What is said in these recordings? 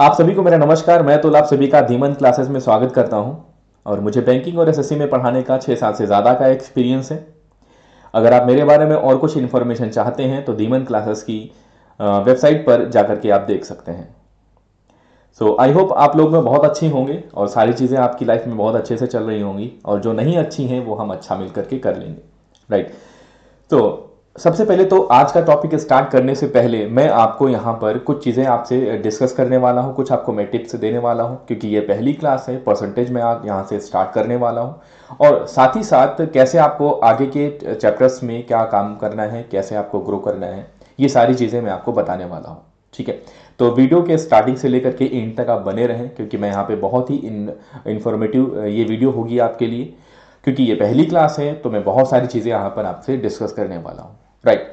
आप सभी को मेरा नमस्कार। मैं तो आप सभी का धीमन क्लासेस में स्वागत करता हूं और मुझे बैंकिंग और एसएससी में पढ़ाने का 6 साल से ज़्यादा का एक्सपीरियंस है। अगर आप मेरे बारे में और कुछ इन्फॉर्मेशन चाहते हैं तो धीमन क्लासेस की वेबसाइट पर जाकर के आप देख सकते हैं। सो आई होप आप लोग में बहुत अच्छी होंगे और सारी चीज़ें आपकी लाइफ में बहुत अच्छे से चल रही होंगी, और जो नहीं अच्छी हैं वो हम अच्छा मिल करके कर लेंगे, राइट। तो सबसे पहले तो आज का टॉपिक स्टार्ट करने से पहले मैं आपको यहाँ पर कुछ चीज़ें आपसे डिस्कस करने वाला हूँ, कुछ आपको मैं टिप्स देने वाला हूँ, क्योंकि ये पहली क्लास है। परसेंटेज में आप यहाँ से स्टार्ट करने वाला हूँ, और साथ ही साथ कैसे आपको आगे के चैप्टर्स में क्या काम करना है, कैसे आपको ग्रो करना है, ये सारी चीज़ें मैं आपको बताने वाला हूँ, ठीक है। तो वीडियो के स्टार्टिंग से लेकर के एंड तक आप बने रहें, क्योंकि मैं यहाँ पे बहुत ही इन्फॉर्मेटिव ये वीडियो होगी आपके लिए, क्योंकि ये पहली क्लास है। तो मैं बहुत सारी चीज़ें यहाँ पर आपसे डिस्कस करने वाला हूँ, राइट।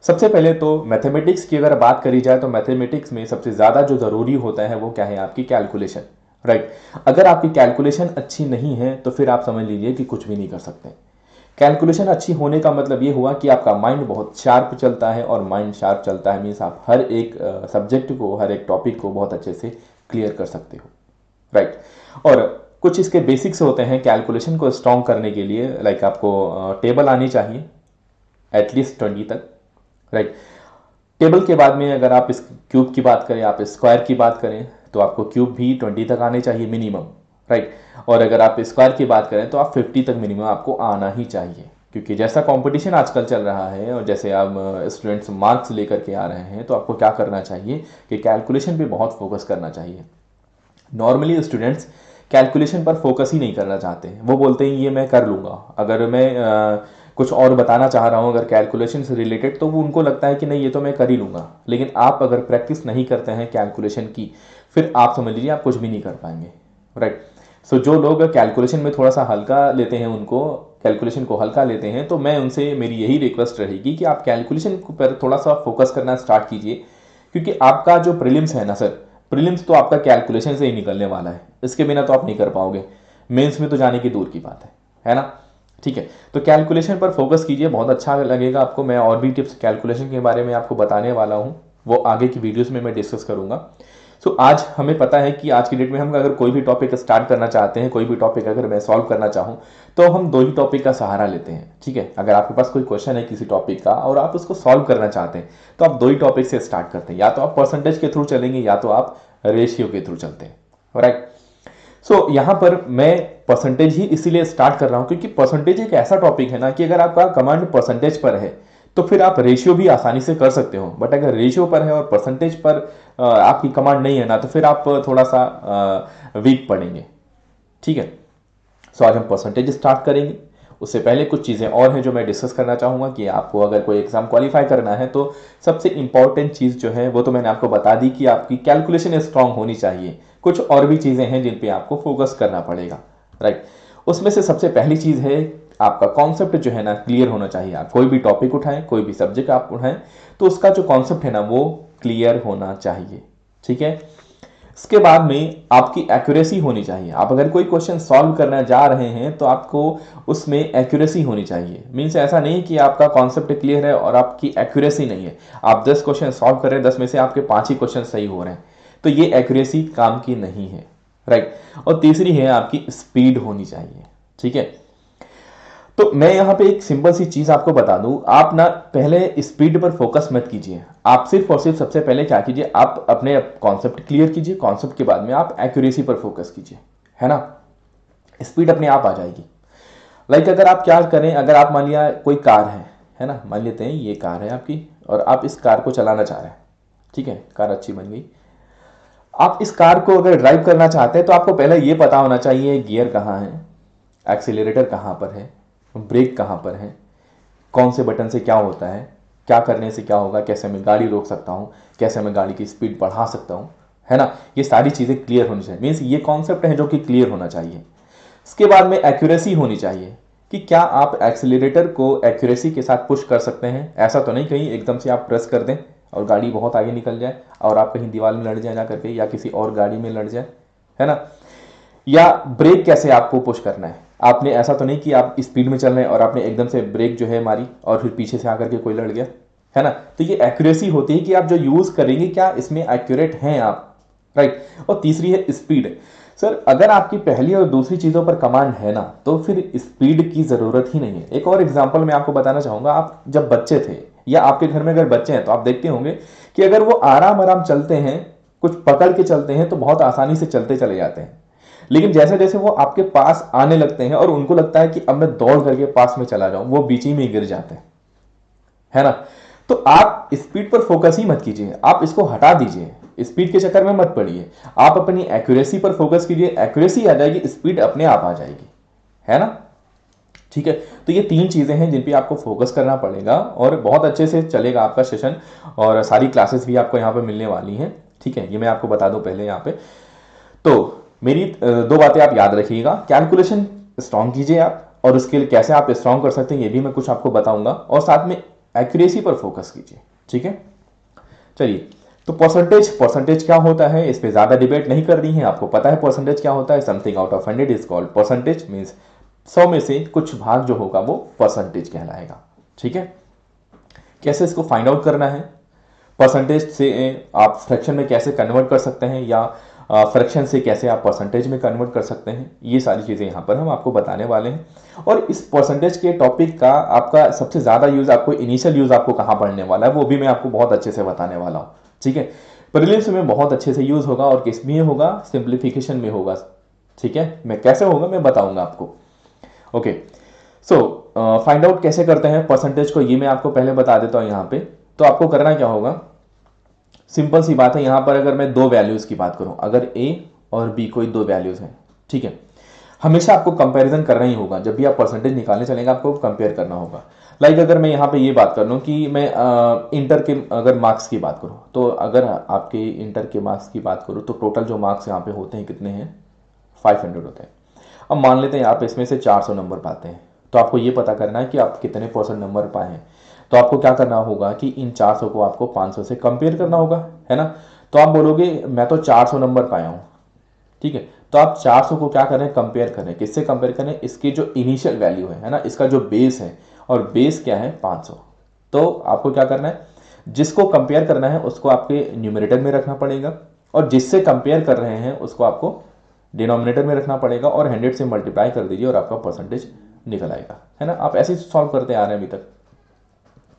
सबसे पहले तो मैथमेटिक्स की अगर बात करी जाए तो मैथमेटिक्स में सबसे ज़्यादा जो ज़रूरी होता है वो क्या है, आपकी कैलकुलेशन, राइट। अगर आपकी कैलकुलेशन अच्छी नहीं है तो फिर आप समझ लीजिए कि कुछ भी नहीं कर सकते। कैलकुलेशन अच्छी होने का मतलब ये हुआ कि आपका माइंड बहुत शार्प चलता है, और माइंड शार्प चलता है मीन्स आप हर एक सब्जेक्ट को, हर एक टॉपिक को बहुत अच्छे से क्लियर कर सकते हो, राइट। और कुछ इसके बेसिक्स होते हैं कैलकुलेशन को स्ट्रॉन्ग करने के लिए। लाइक आपको टेबल आनी चाहिए एटलीस्ट 20 तक, राइट। टेबल के बाद में अगर आप इस क्यूब की बात करें, आप स्क्वायर की बात करें, तो आपको क्यूब भी 20 तक आने चाहिए मिनिमम, राइट। और अगर आप स्क्वायर की बात करें तो आप 50 तक मिनिमम आपको आना ही चाहिए, क्योंकि जैसा कंपटीशन आजकल चल रहा है और जैसे आप स्टूडेंट्स मार्क्स लेकर के आ रहे हैं, तो आपको क्या करना चाहिए कि कैलकुलेशन पे बहुत फोकस करना चाहिए। नॉर्मली स्टूडेंट्स कैलकुलेशन पर फोकस ही नहीं करना चाहते हैं। वो बोलते हैं ये मैं कर लूँगा। अगर मैं कुछ और बताना चाह रहा हूँ अगर कैलकुलेशन से रिलेटेड, तो वो उनको लगता है कि नहीं ये तो मैं कर ही लूँगा। लेकिन आप अगर प्रैक्टिस नहीं करते हैं कैलकुलेशन की, फिर आप समझ लीजिए आप कुछ भी नहीं कर पाएंगे, राइट। सो जो लोग कैलकुलेशन में थोड़ा सा हल्का लेते हैं, उनको कैलकुलेशन को हल्का लेते हैं, तो मैं उनसे मेरी यही रिक्वेस्ट रहेगी कि आप कैलकुलेशन पर थोड़ा सा फोकस करना स्टार्ट कीजिए। क्योंकि आपका जो प्रीलिम्स है ना सर, प्रीलिम्स तो आपका कैलकुलेशन से ही निकलने वाला है, इसके बिना तो आप नहीं कर पाओगे। मेंस में तो जाने की दूर की बात है ना, ठीक है। तो कैलकुलेशन पर फोकस कीजिए, बहुत अच्छा लगेगा आपको। मैं और भी टिप्स कैलकुलेशन के बारे में आपको बताने वाला हूँ, वो आगे की वीडियोस में मैं डिस्कस करूंगा। सो आज हमें पता है कि आज की डेट में हम अगर कोई भी टॉपिक स्टार्ट करना चाहते हैं, कोई भी टॉपिक अगर मैं सॉल्व करना चाहूँ, तो हम दो ही टॉपिक का सहारा लेते हैं, ठीक है। अगर आपके पास कोई क्वेश्चन है किसी टॉपिक का और आप उसको सॉल्व करना चाहते हैं, तो आप दो ही टॉपिक से स्टार्ट करते हैं। या तो आप परसेंटेज के थ्रू चलेंगे, या तो आप रेशियो के थ्रू चलते हैं, राइट। सो यहां पर मैं परसेंटेज ही इसीलिए स्टार्ट कर रहा हूं क्योंकि परसेंटेज एक ऐसा टॉपिक है ना कि अगर आपका कमांड परसेंटेज पर है तो फिर आप रेशियो भी आसानी से कर सकते हो। बट अगर रेशियो पर है और परसेंटेज पर आपकी कमांड नहीं है ना, तो फिर आप थोड़ा सा वीक पड़ेंगे, ठीक है। सो आज हम परसेंटेज स्टार्ट करेंगे। उससे पहले कुछ चीज़ें और हैं जो मैं डिस्कस करना चाहूँगा कि आपको अगर कोई एग्जाम क्वालिफाई करना है तो सबसे इंपॉर्टेंट चीज़ जो है वो तो मैंने आपको बता दी कि आपकी कैलकुलेशन स्ट्रांग होनी चाहिए। कुछ और भी चीज़ें हैं जिन पे आपको फोकस करना पड़ेगा, राइट। उसमें से सबसे पहली चीज़ है आपका कॉन्सेप्ट जो है ना क्लियर होना चाहिए। आप कोई भी टॉपिक उठाएं, कोई भी सब्जेक्ट आप उठाएं, तो उसका जो कॉन्सेप्ट है ना वो क्लियर होना चाहिए, ठीक है। इसके बाद में आपकी एक्यूरेसी होनी चाहिए। आप अगर कोई क्वेश्चन सॉल्व करना जा रहे हैं तो आपको उसमें एक्यूरेसी होनी चाहिए। मीन्स ऐसा नहीं कि आपका कॉन्सेप्ट क्लियर है और आपकी एक्यूरेसी नहीं है। आप 10 क्वेश्चन सॉल्व कर रहे हैं, 10 में से आपके 5 ही क्वेश्चन सही हो रहे हैं, तो ये एक्यूरेसी काम की नहीं है, राइट। और तीसरी है आपकी स्पीड होनी चाहिए, ठीक है। तो मैं यहां पे एक सिंपल सी चीज आपको बता दूं, आप ना पहले स्पीड पर फोकस मत कीजिए। आप सिर्फ और सिर्फ सबसे पहले क्या कीजिए, आप अपने कॉन्सेप्ट क्लियर कीजिए। कॉन्सेप्ट के बाद में आप एक्यूरेसी पर फोकस कीजिए, है ना। स्पीड अपने आप आ जाएगी। लाइक अगर आप क्या करें, अगर आप मान लिया कोई कार है ना, मान लेते हैं ये कार है आपकी और आप इस कार को चलाना चाह रहे हैं, ठीक है। कार अच्छी बन गई। आप इस कार को अगर ड्राइव करना चाहते हैं तो आपको पहले ये पता होना चाहिए गियर कहाँ है, एक्सीलरेटर कहाँ पर है, ब्रेक कहाँ पर है, कौन से बटन से क्या होता है, क्या करने से क्या होगा, कैसे मैं गाड़ी रोक सकता हूँ, कैसे मैं गाड़ी की स्पीड बढ़ा सकता हूँ, है ना। ये सारी चीज़ें क्लियर होनी चाहिए। मीन्स ये कॉन्सेप्ट है जो कि क्लियर होना चाहिए। इसके बाद में एक्यूरेसी होनी चाहिए कि क्या आप एक्सीलरेटर को एक्यूरेसी के साथ पुश कर सकते हैं। ऐसा तो नहीं कहीं एकदम से आप प्रेस कर दें और गाड़ी बहुत आगे निकल जाए और आप कहीं दीवार में लड़ जाए जा करके, या किसी और गाड़ी में लड़ जाए, है ना। या ब्रेक कैसे आपको पुश करना है। आपने ऐसा तो नहीं कि आप स्पीड में चल रहे हैं और आपने एकदम से ब्रेक जो है मारी और फिर पीछे से आकर के कोई लड़ गया, है ना। तो ये एक्यूरेसी होती है कि आप जो यूज करेंगे क्या इसमें एक्यूरेट हैं आप, राइट। और तीसरी है स्पीड। सर अगर आपकी पहली और दूसरी चीज़ों पर कमांड है ना, तो फिर स्पीड की ज़रूरत ही नहीं है। एक और एग्जांपल मैं आपको बताना चाहूँगा। आप जब बच्चे थे या आपके घर में अगर बच्चे हैं तो आप देखते होंगे कि अगर वो आराम आराम चलते हैं, कुछ पकड़ के चलते हैं, तो बहुत आसानी से चलते चले जाते हैं। लेकिन जैसे जैसे वो आपके पास आने लगते हैं और उनको लगता है कि अब मैं दौड़ करके पास में चला जाऊं, वो बीच ही में गिर जाते हैं, है ना। तो आप स्पीड पर फोकस ही मत कीजिए, आप इसको हटा दीजिए, स्पीड के चक्कर में मत पड़िए। आप अपनी एक्यूरेसी पर फोकस कीजिए, एक्यूरेसी आ जाएगी, स्पीड अपने आप आ जाएगी, है ना। ठीक है। तो ये तीन चीजें हैं जिन पे आपको फोकस करना पड़ेगा और बहुत अच्छे से चलेगा आपका सेशन, और सारी क्लासेस भी आपको यहाँ पे मिलने वाली हैं। ठीक है, ये मैं आपको बता दूं पहले यहाँ पे। तो मेरी दो बातें आप याद रखिएगा। कैलकुलेशन स्ट्रांग कीजिए आप, और उसके लिए कैसे आप स्ट्रांग कर सकते हैं ये भी मैं कुछ आपको बताऊंगा, और साथ में एक्यूरेसी पर फोकस कीजिए। ठीक है, चलिए। तो परसेंटेज, परसेंटेज क्या होता है इस पे ज्यादा डिबेट नहीं करनी है, आपको पता है परसेंटेज क्या होता है। Something out of 100 is called percentage, means 100 में से कुछ भाग जो होगा वो परसेंटेज कहलाएगा। ठीक है, कैसे इसको फाइंड आउट करना है, परसेंटेज से आप फ्रैक्शन में कैसे कन्वर्ट कर सकते हैं, या फ्रैक्शन से कैसे आप परसेंटेज में कन्वर्ट कर सकते हैं, ये सारी चीज़ें यहाँ पर हम आपको बताने वाले हैं। और इस परसेंटेज के टॉपिक का आपका सबसे ज़्यादा यूज़, आपको इनिशियल यूज़ आपको कहाँ पढ़ने वाला है वो भी मैं आपको बहुत अच्छे से बताने वाला हूँ। ठीक है, प्रीलिम्स में बहुत अच्छे से यूज़ होगा, और किस में होगा, सिंप्लीफिकेशन में होगा। ठीक है, मैं कैसे होगा मैं बताऊंगा आपको। ओके, सो फाइंड आउट कैसे करते हैं परसेंटेज को, ये मैं आपको पहले बता देता हूँ यहाँ पे। तो आपको करना क्या होगा, सिंपल सी बात है। यहां पर अगर मैं दो वैल्यूज की बात करूं, अगर ए और बी कोई दो वैल्यूज हैं, ठीक है, हमेशा आपको कंपैरिजन करना ही होगा। जब भी आप परसेंटेज निकालने चलेंगे आपको कंपेयर करना होगा। लाइक अगर मैं यहाँ पे ये बात कर लूँ कि मैं इंटर के अगर मार्क्स की बात करूँ, तो अगर आपके इंटर के मार्क्स की बात करूँ तो टोटल जो मार्क्स यहाँ पे होते हैं कितने हैं, 500 होते हैं। अब मान लेते हैं आप इसमें से 400 नंबर पाते हैं, तो आपको ये पता करना है कि आप कितने परसेंट नंबर पाए हैं। तो आपको क्या करना होगा कि इन 400 को आपको 500 से कंपेयर करना होगा, है ना। तो आप बोलोगे मैं तो 400 नंबर पाया हूँ, ठीक है। तो आप 400 को क्या करें, कंपेयर करें, किससे कंपेयर करें, इसकी जो इनिशियल वैल्यू है ना, इसका जो बेस है, और बेस क्या है 500। तो आपको क्या करना है, जिसको कंपेयर करना है उसको आपके न्यूमरेटर में रखना पड़ेगा, और जिससे कंपेयर कर रहे हैं उसको आपको डिनोमिनेटर में रखना पड़ेगा, और 100 से मल्टीप्लाई कर दीजिए और आपका परसेंटेज निकल आएगा, है ना। आप ऐसे सॉल्व करते आ रहे हैं अभी तक।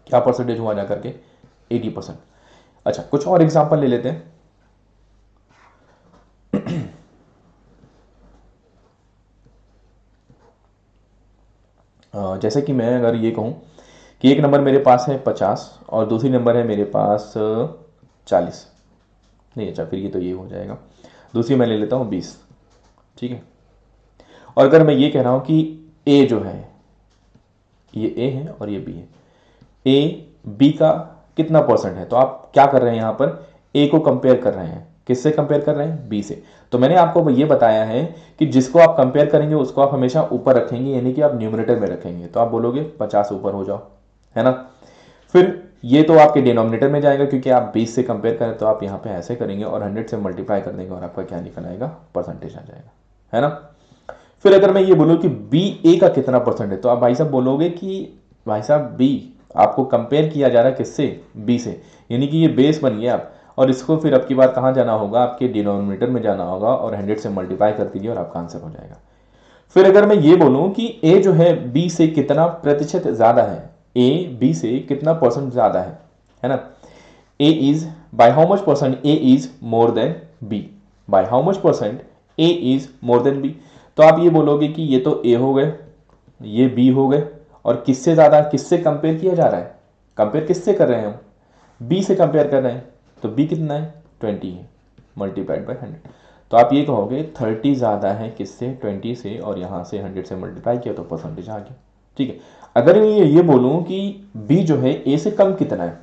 क्या परसेंटेज हुआ जा करके, 80%। अच्छा, कुछ और एग्जांपल ले लेते हैं। जैसे कि मैं अगर ये कहूं कि एक नंबर मेरे पास है 50 और दूसरी नंबर है मेरे पास 40, नहीं अच्छा फिर ये तो ये हो जाएगा, दूसरी मैं ले लेता हूँ 20, ठीक है। और अगर मैं ये कह रहा हूँ कि ए जो है, ये ए है और ये बी है, ए बी का कितना परसेंट है, तो आप क्या कर रहे हैं यहाँ पर, ए को कंपेयर कर रहे हैं, किससे कंपेयर कर रहे हैं, बी से। तो मैंने आपको ये बताया है कि जिसको आप कंपेयर करेंगे उसको आप हमेशा ऊपर रखेंगे, यानी कि आप न्यूमरेटर में रखेंगे। तो आप बोलोगे 50 ऊपर हो जाओ, है ना। फिर ये तो आपके डिनोमिनेटर में जाएगा क्योंकि आप 20 से कंपेयर करें, तो आप यहाँ पे ऐसे करेंगे और 100 से मल्टीप्लाई कर देंगे और आपका क्या निकल आएगा, परसेंटेज आ जाएगा, है ना। फिर अगर मैं ये बोलूँ कि बी ए का कितना परसेंट है, तो आप भाई साहब बोलोगे कि भाई साहब बी आपको कंपेयर किया जा रहा है किससे, बी से, यानी कि ये बेस बन गया आप, और इसको फिर अब की बार कहाँ जाना होगा, आपके डिनोमिनेटर में जाना होगा और 100 से मल्टीप्लाई कर दीजिए और आपका आंसर हो जाएगा। फिर अगर मैं ये बोलूं कि ए जो है बी से कितना प्रतिशत ज्यादा है, ए बी से कितना परसेंट ज्यादा है ना। A is by how much percent A is more than B, by how much percent A is more than B. तो आप ये बोलोगे कि ये तो ए हो गए, ये बी हो गए, और किससे ज्यादा, किससे कंपेयर किया जा रहा है, कंपेयर किससे कर रहे हैं हम, बी से कंपेयर कर रहे हैं। तो बी कितना है, 20 है, मल्टीप्लाइड बाय 100। तो आप ये कहोगे 30 ज़्यादा है किससे, 20 से, और यहाँ से 100 से मल्टीप्लाई किया तो परसेंटेज आ गया, ठीक है। अगर मैं ये बोलूँ कि बी जो है ए से कम कितना है,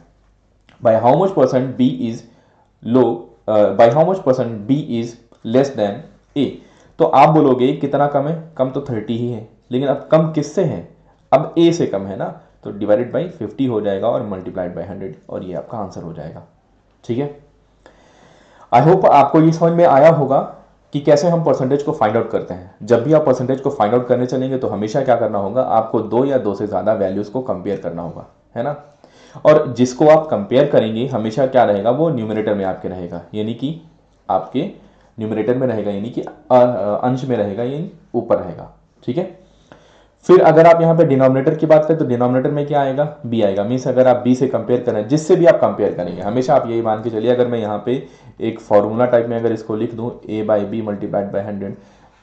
by how much percent B is low, by how much percent B is less than A, तो आप बोलोगे कितना कम है, कम तो 30 ही है, लेकिन अब कम किससे है, अब ए से कम है ना, तो डिवाइडेड बाई 50 हो जाएगा और मल्टीप्लाइड बाई 100, और ये आपका आंसर हो जाएगा, ठीक है। आई होप आपको ये समझ में आया होगा कि कैसे हम परसेंटेज को फाइंड आउट करते हैं। जब भी आप परसेंटेज को फाइंड आउट करने चलेंगे तो हमेशा क्या करना होगा, आपको दो या दो से ज़्यादा वैल्यूज़ को कंपेयर करना होगा, है ना। और जिसको आप कंपेयर करेंगे हमेशा क्या रहेगा, वो न्यूमरेटर में आपके रहेगा, यानी कि आपके न्यूमरेटर में रहेगा, यानी कि अंश में रहेगा, यानी ऊपर रहेगा। ठीक है, फिर अगर आप यहाँ पे डिनोमिनेटर की बात करें तो डिनोमिनेटर में क्या आएगा, बी आएगा। मीन्स अगर आप बी से कंपेयर करें, जिससे भी आप कंपेयर करेंगे, हमेशा आप यही मान के चलिए, अगर मैं यहाँ पे एक फॉर्मूला टाइप में अगर इसको लिख दूँ a by B multiplied by 100,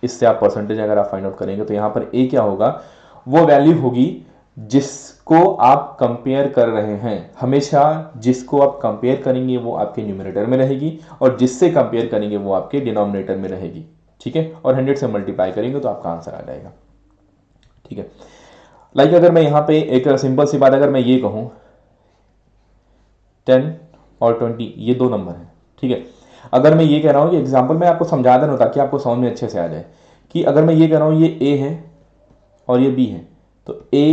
इससे आप परसेंटेज अगर आप फाइंड आउट करेंगे तो यहाँ पर a क्या होगा, वो वैल्यू होगी जिसको आप कंपेयर कर रहे हैं। हमेशा जिसको आप कंपेयर करेंगे वो आपके न्यूमरेटर में रहेगी, और जिससे कंपेयर करेंगे वो आपके डिनोमिनेटर में रहेगी। ठीक है, और 100 से मल्टीप्लाई करेंगे तो आपका आंसर आ जाएगा। ठीक है, लाइक अगर मैं यहाँ पे एक सिंपल सी बात, अगर मैं ये कहूँ 10 और 20 ये दो नंबर हैं। ठीक है, अगर मैं ये कह रहा हूँ कि एग्जाम्पल में आपको समझा देना ताकि आपको समझ में अच्छे से आ जाए, कि अगर मैं ये कह रहा हूँ ये a है और ये b है, तो a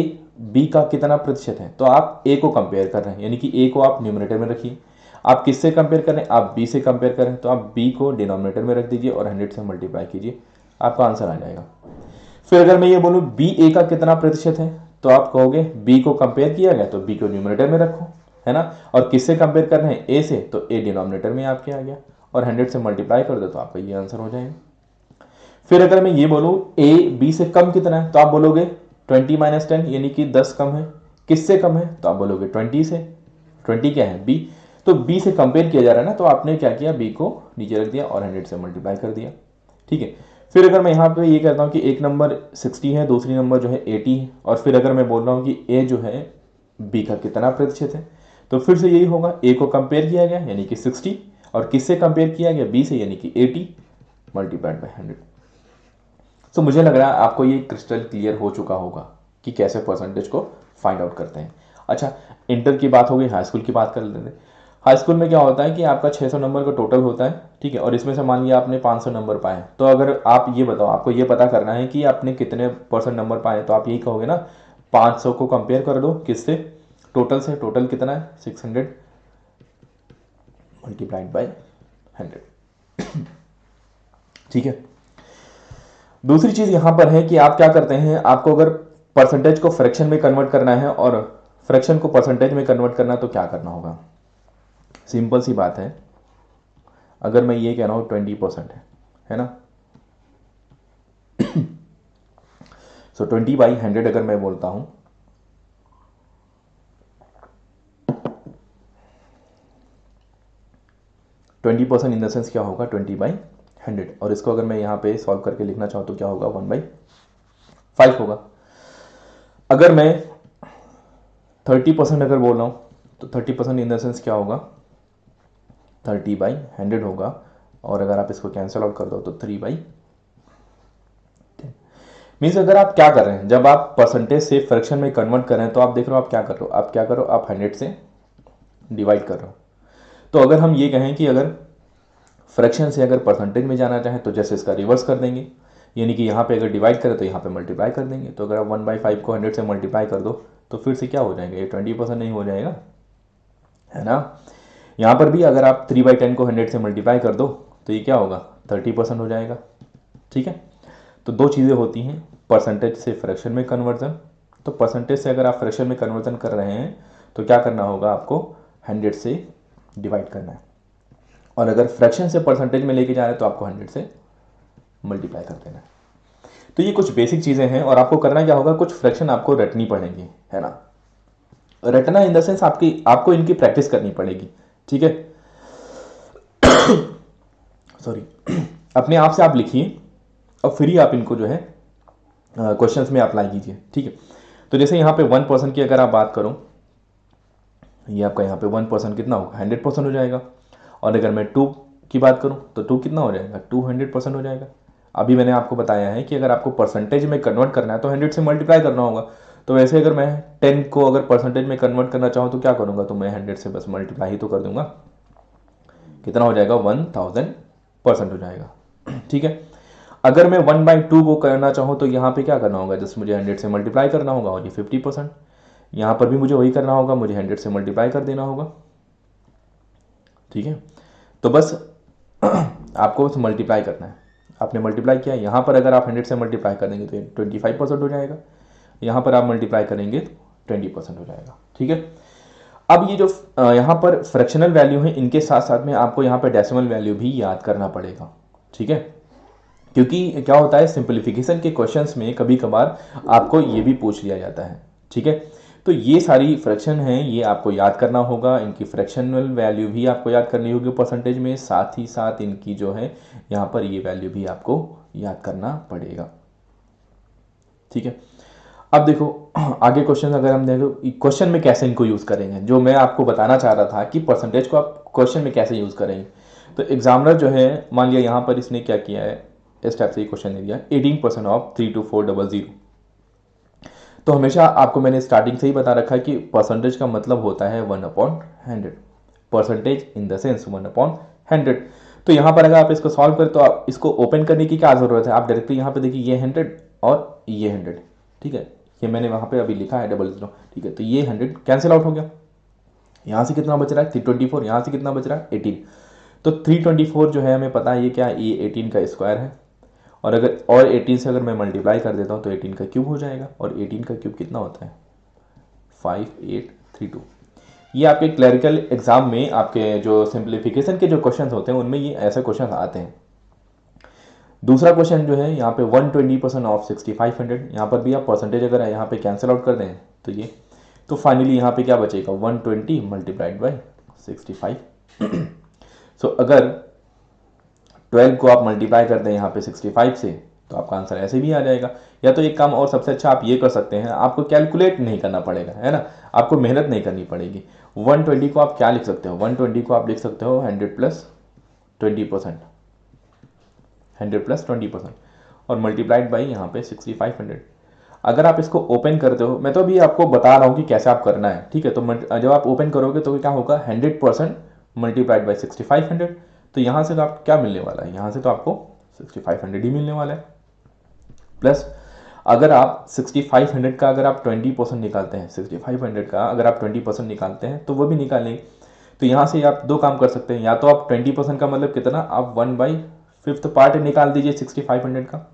b का कितना प्रतिशत है, तो आप a को कंपेयर कर रहे हैं, यानी कि a को आप न्यूमरेटर में रखिए। आप किससे कंपेयर कर रहे हैं, आप b से कंपेयर करें, तो आप b को डिनोमिनेटर में रख दीजिए और 100 से मल्टीप्लाई कीजिए, आपका आंसर आ जाएगा। फिर अगर मैं ये बोलूँ बी ए का कितना प्रतिशत है, तो आप कहोगे बी को कंपेयर किया गया तो बी को न्यूमरेटर में रखो, है ना, और किससे कंपेयर कर रहे हैं, ए से, तो ए डिनोमिनेटर में आपके आ गया, और 100 से मल्टीप्लाई कर दो तो आपका ये आंसर हो जाएगा। फिर अगर मैं ये बोलूँ ए बी से कम कितना है, तो आप बोलोगे 20 माइनस 10, यानी कि 10 कम है। किससे कम है, तो आप बोलोगे 20 से। 20 क्या है, बी, तो बी से कंपेयर किया जा रहा है ना, तो आपने क्या किया, बी को नीचे रख दिया और 100 से मल्टीप्लाई कर दिया। ठीक है, फिर अगर मैं यहाँ पे ये कहता हूँ कि एक नंबर 60 है, दूसरी नंबर जो है 80 है, और फिर अगर मैं बोल रहा हूँ कि ए जो है बी का कितना प्रतिशत है, तो फिर से यही होगा, ए को कंपेयर किया गया यानी कि 60, और किससे कंपेयर किया गया, बी से, यानी कि 80 मल्टीप्लाइड बाई 100। तो मुझे लग रहा है आपको ये क्रिस्टल क्लियर हो चुका होगा कि कैसे परसेंटेज को फाइंड आउट करते हैं। अच्छा, इंटर की बात हो गई, हाई स्कूल की बात कर लेते हैं। हाई स्कूल में क्या होता है कि आपका 600 नंबर का टोटल होता है। ठीक है, और इसमें से मान लिया आपने 500 नंबर पाए, तो अगर आप ये बताओ, आपको ये पता करना है कि आपने कितने परसेंट नंबर पाए, तो आप यही कहोगे ना, 500 को कंपेयर कर दो किससे, टोटल से। टोटल कितना है, 600 मल्टीप्लाइड बाई 100। ठीक है, दूसरी चीज यहां पर है कि आप क्या करते हैं, आपको अगर परसेंटेज को फ्रैक्शन में कन्वर्ट करना है और फ्रैक्शन को परसेंटेज में कन्वर्ट करना है, तो क्या करना होगा, सिंपल सी बात है। अगर मैं ये कह रहा हूं 20% है ना, सो 20 बाई 100 अगर मैं बोलता हूं, twenty percent in the sense क्या होगा, 20 बाई 100, और इसको अगर मैं यहां पे सॉल्व करके लिखना चाहूं तो क्या होगा, 1/5 होगा। अगर मैं 30% अगर बोल रहा हूं, तो 30% इन द सेंस क्या होगा, 30 बाई 100 होगा, और अगर आप इसको कैंसिल आउट कर दो तो 3/10। मीन्स अगर आप क्या कर रहे हैं, जब आप परसेंटेज से फ्रैक्शन में कन्वर्ट कर रहे हैं, तो आप देख रहे हो आप क्या कर रहे हो, आप 100 से डिवाइड कर रहे हो। तो अगर हम ये कहें कि अगर फ्रैक्शन से अगर परसेंटेज में जाना चाहें, तो जैसे इसका रिवर्स कर देंगे, यानी कि यहाँ पे अगर डिवाइड करें तो यहाँ पे मल्टीप्लाई कर देंगे। तो अगर आप 1/5 को 100 से मल्टीप्लाई कर दो तो फिर से क्या हो जाएगा, ये 20% नहीं हो जाएगा, है ना। यहाँ पर भी अगर आप 3/10 को 100 से मल्टीप्लाई कर दो तो ये क्या होगा, 30% हो जाएगा। ठीक है, तो दो चीज़ें होती हैं, परसेंटेज से फ्रैक्शन में कन्वर्जन। तो परसेंटेज से अगर आप फ्रैक्शन में कन्वर्जन कर रहे हैं तो क्या करना होगा, आपको 100 से डिवाइड करना है, और अगर फ्रैक्शन से परसेंटेज में लेके जा रहे हैं तो आपको 100 से मल्टीप्लाई कर देना है। तो ये कुछ बेसिक चीज़ें हैं, और आपको करना क्या होगा, कुछ फ्रैक्शन आपको रटनी पड़ेंगी, है ना। रटना इन द सेंस आपको इनकी प्रैक्टिस करनी पड़ेगी। ठीक है, सॉरी, अपने आप से आप लिखिए और फिर ही आप इनको जो है क्वेश्चंस में अप्लाई कीजिए। ठीक है, तो जैसे यहाँ पे 1% की अगर आप बात करो, ये आपका यहाँ पे 1% कितना होगा, 100% हो जाएगा। और अगर मैं 2 की बात करूँ तो 2 कितना हो जाएगा, 200% हो जाएगा। अभी मैंने आपको बताया है कि अगर आपको परसेंटेज में कन्वर्ट करना है तो 100 से मल्टीप्लाई करना होगा। तो वैसे अगर मैं 10 को अगर परसेंटेज में कन्वर्ट करना चाहूँ तो क्या करूँगा, तो मैं 100 से बस मल्टीप्लाई ही तो कर दूंगा, कितना हो जाएगा, 1000% हो जाएगा। ठीक है, अगर मैं 1/2 को करना चाहूँ तो यहाँ पे क्या करना होगा, जस्ट मुझे 100 से मल्टीप्लाई करना होगा, और ये 50%। यहाँ पर भी मुझे वही करना होगा, मुझे 100 से मल्टीप्लाई कर देना होगा। ठीक है, तो बस आपको बस मल्टीप्लाई करना है, आपने मल्टीप्लाई किया। यहाँ पर अगर आप 100 से मल्टीप्लाई कर देंगे तो 25% हो जाएगा, यहाँ पर आप मल्टीप्लाई करेंगे तो 20% हो जाएगा। ठीक है, अब ये जो यहाँ पर फ्रैक्शनल वैल्यू है, इनके साथ साथ में आपको यहाँ पे डेसिमल वैल्यू भी याद करना पड़ेगा, ठीक है, क्योंकि क्या होता है सिंपलीफिकेशन के क्वेश्चंस में कभी कभार आपको ये भी पूछ लिया जाता है, ठीक है। तो ये सारी फ्रैक्शन हैं, ये आपको याद करना होगा, इनकी फ्रैक्शनल वैल्यू भी आपको याद करनी होगी परसेंटेज में, साथ ही साथ इनकी जो है यहाँ पर ये वैल्यू भी आपको याद करना पड़ेगा, ठीक है। अब देखो आगे क्वेश्चन अगर हम देखो क्वेश्चन में कैसे इनको यूज़ करेंगे, जो मैं आपको बताना चाह रहा था कि परसेंटेज को आप क्वेश्चन में कैसे यूज़ करेंगे। तो एग्जामिनर जो है मान लिया यहाँ पर इसने क्या किया है, इस टाइप से ही क्वेश्चन दे दिया 18% ऑफ 32400। तो हमेशा आपको मैंने स्टार्टिंग से ही बता रखा है कि परसेंटेज का मतलब होता है 1/100, परसेंटेज इन द सेंस 1/100। तो यहाँ पर अगर आप इसको सॉल्व करें तो आप इसको ओपन करने की क्या ज़रूरत है, आप डायरेक्टली यहाँ पे देखिए ये 100 और ये 100, ठीक है, ये मैंने वहाँ पे अभी लिखा है 00, ठीक है। तो ये 100 कैंसिल आउट हो गया, यहाँ से कितना बच रहा है 324, यहाँ से कितना बच रहा है 18। तो 324 जो है हमें पता है ये क्या है, ये 18 का स्क्वायर है, और अगर और 18 से अगर मैं मल्टीप्लाई कर देता हूँ तो 18 का क्यूब हो जाएगा, और 18 का क्यूब कितना होता है 5832। ये आपके क्लरिकल एग्जाम में आपके जो सिंप्लीफिकेशन के जो क्वेश्चन होते हैं उनमें ये ऐसे क्वेश्चन आते हैं। दूसरा क्वेश्चन जो है यहाँ पे 120% ऑफ 6500, यहाँ पर भी आप परसेंटेज अगर यहाँ पे कैंसिल आउट कर दें तो ये, तो फाइनली यहाँ पे क्या बचेगा 120 मल्टीप्लाइड बाई 65। सो अगर 12 को आप मल्टीप्लाई कर दें यहाँ पे 65 से तो आपका आंसर ऐसे भी आ जाएगा। या तो एक काम और सबसे अच्छा आप ये कर सकते हैं, आपको कैलकुलेट नहीं करना पड़ेगा, है ना, आपको मेहनत नहीं करनी पड़ेगी। 120 को आप क्या लिख सकते हो, 120 को आप लिख सकते हो 100 प्लस 20%, 100 प्लस 20% और मल्टीप्लाइड बाई यहाँ पे 6500। अगर आप इसको ओपन करते हो, मैं तो अभी आपको बता रहा हूँ कि कैसे आप करना है, ठीक है। तो जब आप ओपन करोगे तो क्या होगा 100% मल्टीप्लाइड बाई 6500, तो यहाँ से तो आपको क्या मिलने वाला है, यहाँ से तो आपको 6500 ही मिलने वाला है। प्लस अगर आप 6500 का अगर आप 20% निकालते हैं, 6500 का अगर आप 20% निकालते हैं तो वो भी निकालेंगे। तो यहाँ से आप दो काम कर सकते हैं, या तो आप 20% का मतलब कितना, आप 1/5 पार्ट निकाल दीजिए 6500 का,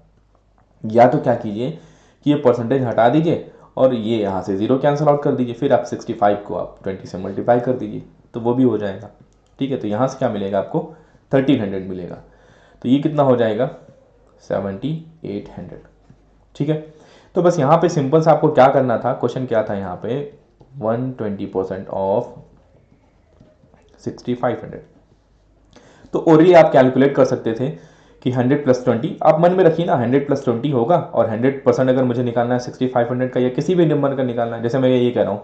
या तो क्या कीजिए कि ये परसेंटेज हटा दीजिए और ये यहाँ से 0 कैंसिल आउट कर दीजिए, फिर आप 65 को आप 20 से मल्टीप्लाई कर दीजिए तो वो भी हो जाएगा, ठीक है। तो यहाँ से क्या मिलेगा आपको 1300 मिलेगा, तो ये कितना हो जाएगा 7800, ठीक है। तो बस यहाँ पे सिंपल सा आपको क्या करना था, क्वेश्चन क्या था यहाँ पे 120% ऑफ 6500। तो ओरली आप कैलकुलेट कर सकते थे कि 100 प्लस 20, आप मन में रखिए ना 100 प्लस 20 होगा, और 100% अगर मुझे निकालना है 6500 का या किसी भी नंबर का निकालना है, जैसे मैं ये कह रहा हूँ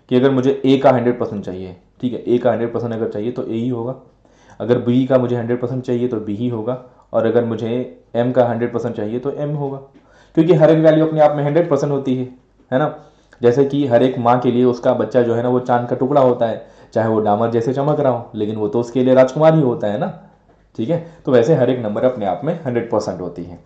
कि अगर मुझे ए का 100% चाहिए, ठीक है, ए का 100% अगर चाहिए तो ए ही होगा, अगर बी का मुझे 100% चाहिए तो बी ही होगा, और अगर मुझे एम का 100% चाहिए तो एम होगा, क्योंकि हर एक वैल्यू अपने आप में 100% होती है ना। जैसे कि हर एक माँ के लिए उसका बच्चा जो है ना वो चांद का टुकड़ा होता है, चाहे वो डामर जैसे चमक रहा हो, लेकिन वो तो उसके लिए राजकुमार ही होता है ना, ठीक है। तो वैसे हर एक नंबर अपने आप में 100% होती है,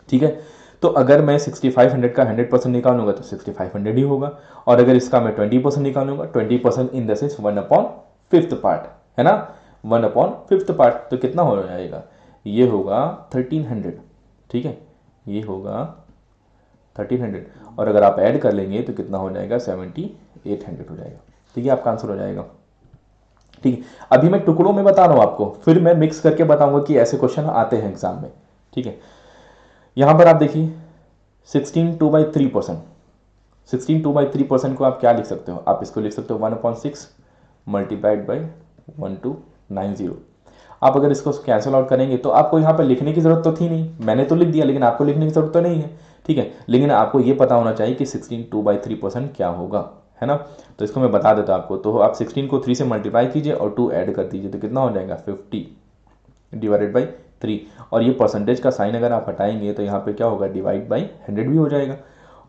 ठीक है। तो अगर मैं 6500 का 100% निकालूंगा तो 6500 ही होगा, और अगर इसका मैं 20% निकालूंगा, 20% इन द सेंस 1/5 पार्ट, है ना, 1/5 पार्ट, तो कितना हो जाएगा, ये होगा 1300, ठीक है, ये होगा 1300, और अगर आप ऐड कर लेंगे तो कितना हो जाएगा 7800 हो जाएगा, ठीक है, आपका आंसर हो जाएगा, ठीक है। अभी मैं टुकड़ों में बता रहा हूं आपको, फिर मैं मिक्स करके बताऊंगा कि ऐसे क्वेश्चन आते हैं एग्जाम में, ठीक है। यहां पर आप देखिए 16 2/3%, 16 2/3% को आप क्या लिख सकते हो, आप इसको लिख सकते हो 1/6 मल्टीप्लाइड बाई 1290। आप अगर इसको कैंसिल आउट करेंगे तो आपको यहाँ पर लिखने की जरूरत तो थी नहीं, मैंने तो लिख दिया, लेकिन आपको लिखने की जरूरत तो नहीं है, ठीक है। लेकिन आपको ये पता होना चाहिए कि 16 2/3% क्या होगा, है ना। तो इसको मैं बता देता हूँ आपको, तो आप 16 को 3 से मल्टीप्लाई कीजिए और 2 ऐड कर दीजिए, तो कितना हो जाएगा 50 डिवाइडेड बाई 3, और ये परसेंटेज का साइन अगर आप हटाएंगे तो यहाँ पे क्या होगा डिवाइड बाई 100 भी हो जाएगा,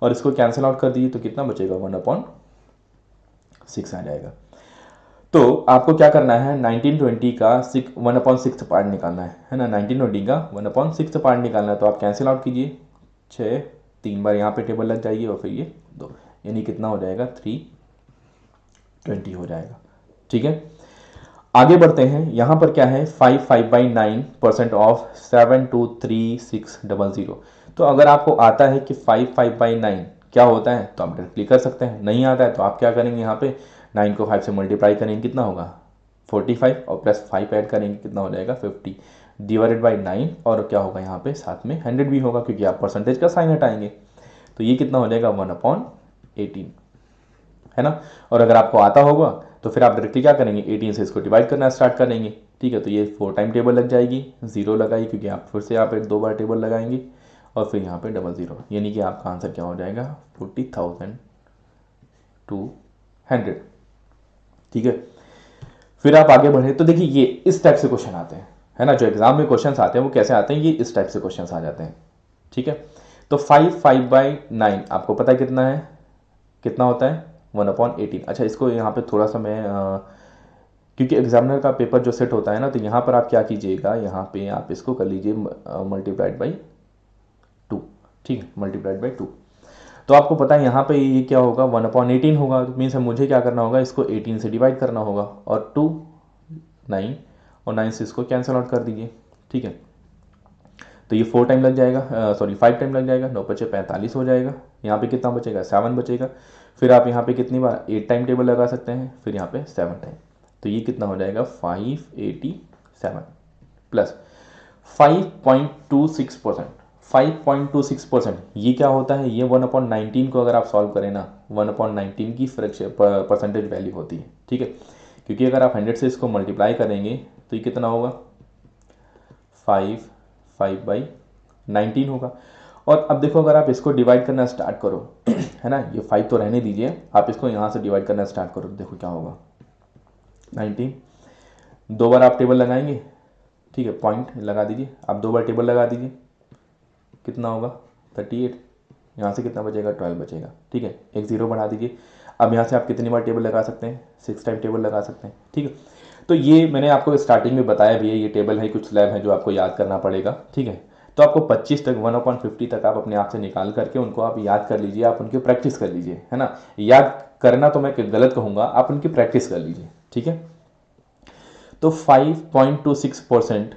और इसको कैंसिल आउट कर दीजिए तो कितना बचेगा 1/6 आ जाएगा। तो आपको क्या करना है 1920 का 1/6 पार्ट निकालना है ना, 1920 का 1/6 पार्ट निकालना है, तो आप कैंसिल आउट कीजिए 6, 3 बार यहाँ पे टेबल लग जाएगी और फिर ये 2, यानी कितना हो जाएगा 320 हो जाएगा, ठीक है। आगे बढ़ते हैं, यहाँ पर क्या है 5/9% ऑफ 723600। तो अगर आपको आता है कि 5/9 क्या होता है तो आप डायरेक्टली कर सकते हैं, नहीं आता है तो आप क्या करेंगे यहाँ पे 9 को 5 से मल्टीप्लाई करेंगे कितना होगा 45 और प्लस 5 ऐड करेंगे कितना हो जाएगा 50 डिवाइडेड बाई 9 और क्या होगा यहाँ पे साथ में 100 भी होगा क्योंकि आप परसेंटेज का साइन हटाएंगे। तो ये कितना हो जाएगा 1/18 है ना। और अगर आपको आता होगा तो फिर आप डायरेक्टली क्या करेंगे 18 से इसको डिवाइड करना स्टार्ट करेंगे। ठीक है, तो ये 4 टाइम टेबल लग जाएगी, 0 लगाई क्योंकि आप फिर से यहाँ पे 2 बार टेबल लगाएंगे और फिर यहाँ पे डबल 0, यानी कि आपका आंसर क्या हो जाएगा 40,200। ठीक है, फिर आप आगे बढ़े तो देखिए ये इस टाइप से क्वेश्चन आते हैं, है ना। जो एग्जाम में क्वेश्चन आते हैं वो कैसे आते हैं, ये इस टाइप से क्वेश्चन आ जाते हैं। ठीक है, तो 5/9 आपको पता है कितना है, कितना होता है 1/18। अच्छा, इसको यहाँ पे थोड़ा सा मैं क्योंकि एग्जामिनर का पेपर जो सेट होता है ना, तो यहाँ पर आप क्या कीजिएगा, यहाँ पे आप इसको कर लीजिए मल्टीप्लाइड बाई 2। ठीक है, मल्टीप्लाइड बाई 2। तो आपको पता है यहाँ पे ये क्या होगा 1/18 होगा, तो मीन्स मुझे क्या करना होगा, इसको 18 से डिवाइड करना होगा और 2 9 और 9 से इसको कैंसिल आउट कर दीजिए। ठीक है, तो ये 4 टाइम लग जाएगा, सॉरी 5 टाइम लग जाएगा, 9 बचे 45 हो जाएगा। यहाँ पे कितना बचेगा 7 बचेगा। फिर आप यहाँ पे कितनी बार 8 टाइम टेबल लगा सकते हैं, फिर यहाँ पे 7 टाइम। तो ये कितना हो जाएगा 587 प्लस 5.26%। 5.26% ये क्या होता है, ये 1/19 को अगर आप सॉल्व करें ना, 1/19 की फ्रैक्शन परसेंटेज वैल्यू होती है। ठीक है, क्योंकि अगर आप 100 से इसको मल्टीप्लाई करेंगे तो ये कितना होगा 5/19 होगा। और अब देखो अगर आप इसको डिवाइड करना स्टार्ट करो है ना, ये 5 तो रहने दीजिए, आप इसको यहाँ से डिवाइड करना स्टार्ट करो, देखो क्या होगा 19। 2 बार आप टेबल लगाएंगे, ठीक है, पॉइंट लगा दीजिए, आप 2 बार टेबल लगा दीजिए, कितना होगा 38। यहाँ से कितना बचेगा 12 बचेगा। ठीक है, एक 0 बढ़ा दीजिए। अब यहाँ से आप कितनी बार टेबल लगा सकते हैं 6 टाइम टेबल लगा सकते हैं। ठीक है, तो ये मैंने आपको स्टार्टिंग में बताया भी है, ये टेबल है, कुछ स्लैब है जो आपको याद करना पड़ेगा। ठीक है, तो आपको 25 तक 1/50 तक आप अपने आप से निकाल करके उनको आप याद कर लीजिए, आप उनकी प्रैक्टिस कर लीजिए, है ना। याद करना तो मैं गलत कहूँगा, आप उनकी प्रैक्टिस कर लीजिए। ठीक है, तो 5.26%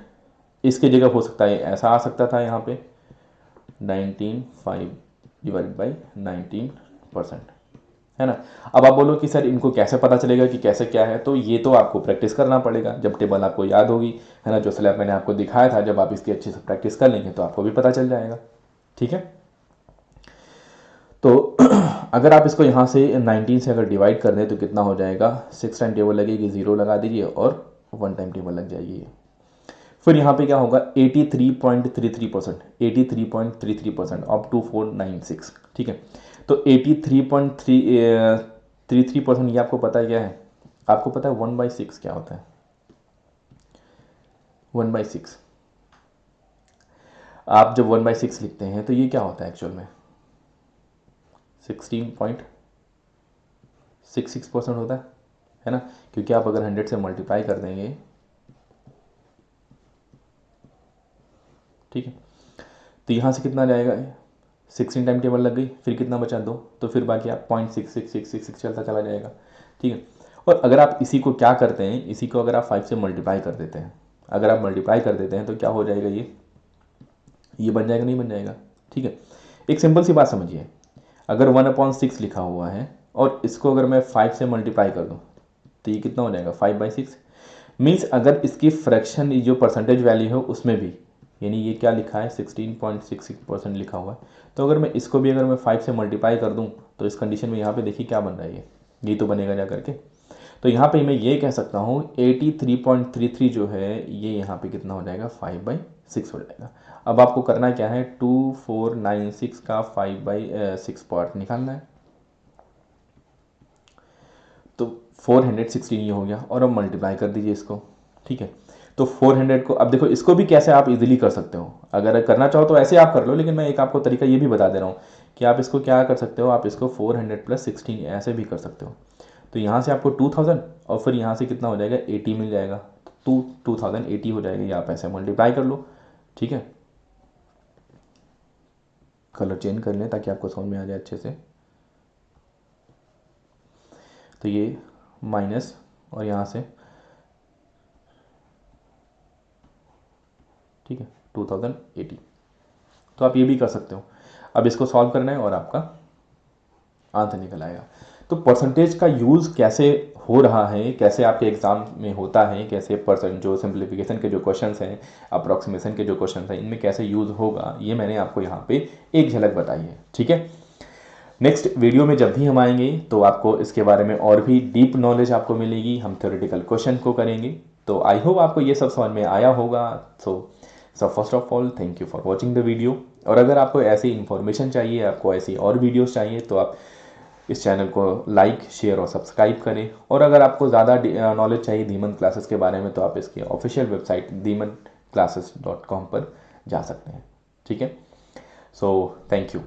इसकी जगह हो सकता है ऐसा आ सकता था यहाँ पे 19.5 डिवाइड बाई 19%, है ना। अब आप बोलो कि सर इनको कैसे पता चलेगा कि कैसे क्या है, तो ये तो आपको प्रैक्टिस करना पड़ेगा। जब टेबल आपको याद होगी, है ना, जो स्लैब मैंने आपको दिखाया था, जब आप इसकी अच्छे से प्रैक्टिस कर लेंगे तो आपको भी पता चल जाएगा। ठीक है, तो अगर आप इसको यहाँ से 19 से अगर डिवाइड कर दें तो कितना हो जाएगा 6 टाइम टेबल लगेगी, 0 लगा दीजिए और 1 टाइम टेबल लग जाएगी। फिर यहाँ पे क्या होगा 83.33%, 83.33% ऑफ 2496। ठीक है, तो 83.33% ये आपको पता है क्या है, आपको पता है 1/6 क्या होता है 1/6। आप जब 1/6 लिखते हैं तो ये क्या होता है एक्चुअल में 16.66% होता है ना, क्योंकि आप अगर 100 से मल्टीप्लाई कर देंगे, ठीक है, तो यहाँ से कितना जाएगा 16 टाइम टेबल लग गई, फिर कितना बचा 2, तो फिर बाकी आप 0.6666 चलता चला जाएगा। ठीक है, और अगर आप इसी को क्या करते हैं, इसी को अगर आप 5 से मल्टीप्लाई कर देते हैं, अगर आप मल्टीप्लाई कर देते हैं तो क्या हो जाएगा ये बन जाएगा, नहीं बन जाएगा। ठीक है, एक सिंपल सी बात समझिए, अगर 1/6 लिखा हुआ है और इसको अगर मैं 5 से मल्टीप्लाई कर दूँ तो ये कितना हो जाएगा 5/6। मीन्स अगर इसकी फ्रैक्शन जो परसेंटेज वैल्यू है उसमें भी, यानी ये क्या लिखा है 16.66% लिखा हुआ है, तो अगर मैं इसको भी अगर मैं 5 से मल्टीप्लाई कर दूं तो इस कंडीशन में यहाँ पे देखिए क्या बन रहा है, ये तो बनेगा जा करके। तो यहाँ पे मैं ये कह सकता हूँ 83.33 जो है ये यहाँ पे कितना हो जाएगा 5/6 हो जाएगा। अब आपको करना क्या है 2496 का 5/6 पार्ट निकालना है, तो 416 ये हो गया और अब मल्टीप्लाई कर दीजिए इसको। ठीक है, तो 400 को अब देखो इसको भी कैसे आप इजीली कर सकते हो, अगर करना चाहो तो ऐसे आप कर लो, लेकिन मैं एक आपको तरीका ये भी बता दे रहा हूँ कि आप इसको क्या कर सकते हो, आप इसको 400 + 16 ऐसे भी कर सकते हो। तो यहाँ से आपको 2000 और फिर यहाँ से कितना हो जाएगा 80 मिल जाएगा, तो 2080 हो जाएगा, ये आप ऐसे मल्टीप्लाई कर लो। ठीक है, कलर चेंज कर लें ताकि आपको समझ में आ जाए अच्छे से। तो ये माइनस और यहाँ से, ठीक है 2080, तो आप ये भी कर सकते हो। अब इसको सॉल्व करना है और आपका आंसर निकल आएगा। तो परसेंटेज का यूज़ कैसे हो रहा है, कैसे आपके एग्ज़ाम में होता है, कैसे परसेंट जो सिंप्लीफिकेशन के जो क्वेश्चंस हैं, अप्रॉक्सीमेशन के जो क्वेश्चंस हैं, इनमें कैसे यूज़ होगा, ये मैंने आपको यहाँ पे एक झलक बताई है। ठीक है, नेक्स्ट वीडियो में जब भी हम आएंगे तो आपको इसके बारे में और भी डीप नॉलेज आपको मिलेगी, हम थ्योरेटिकल क्वेश्चन को करेंगे। तो आई होप आपको ये सब समझ में आया होगा। So first of all thank you for watching the video. और अगर आपको ऐसी इन्फॉर्मेशन चाहिए, आपको ऐसी और वीडियोस चाहिए, तो आप इस चैनल को लाइक, शेयर और सब्सक्राइब करें। और अगर आपको ज़्यादा नॉलेज चाहिए धीमन क्लासेस के बारे में, तो आप इसकी ऑफिशियल वेबसाइट demonclasses.com पर जा सकते हैं। ठीक है, सो थैंक यू।